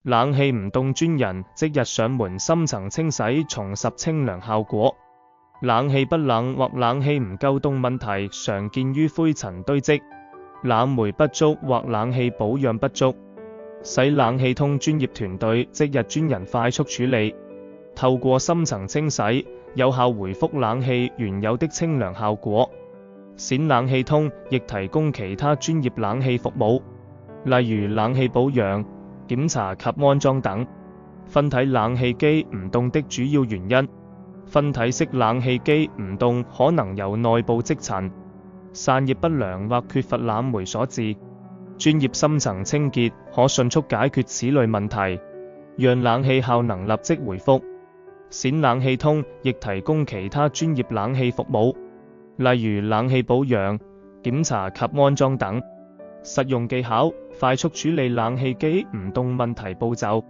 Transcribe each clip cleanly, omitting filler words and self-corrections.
冷氣唔凍專人即日上門深層清洗，重拾清涼效果。冷氣不冷或冷氣唔夠凍問題常見於灰塵堆積、冷媒不足或冷氣保養不足。使冷氣通專業團隊即日專人快速處理，透過深層清洗，有效回復冷氣原有的清涼效果。冼冷氣通亦提供其他專業冷氣服務，例如冷氣保養、檢查及安裝等。分體冷氣機唔凍的主要原因，分體式冷氣機唔凍可能由內部積塵、散熱不良或缺乏冷媒所致。專業深層清潔可迅速解決此類問題，讓冷氣效能立即回復。冼冷氣通亦提供其他專業冷氣服務，例如冷氣保養、檢查及安裝等。實用技巧：快速處理冷氣機唔凍問題步驟。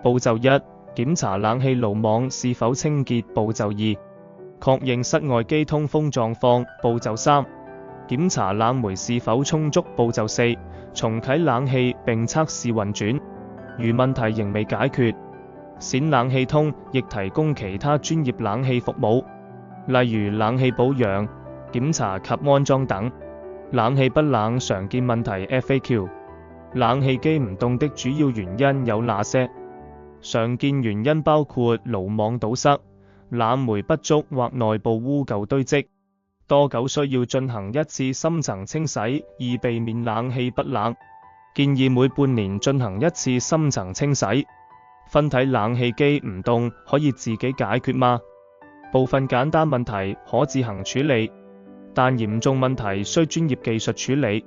步驟1：檢查冷氣爐網是否清潔。步驟2：確認室外機通風狀況。步驟3：檢查冷媒是否充足。步驟4：重啟冷氣並測試運轉。如問題仍未解決，冼冷氣通亦提供其他專業冷氣服務，例如冷氣保養、檢查及安裝等。冷氣不冷常見問題 FAQ： 冷氣機唔凍的主要原因有哪些？常見原因包括爐網堵塞、冷媒不足或內部污垢堆積。多久需要進行一次深層清洗，以避免冷氣不冷？建議每半年進行一次深層清洗。分體冷氣機唔凍可以自己解決嗎？部分簡單問題可自行處理，但嚴重問題需專業技術處理。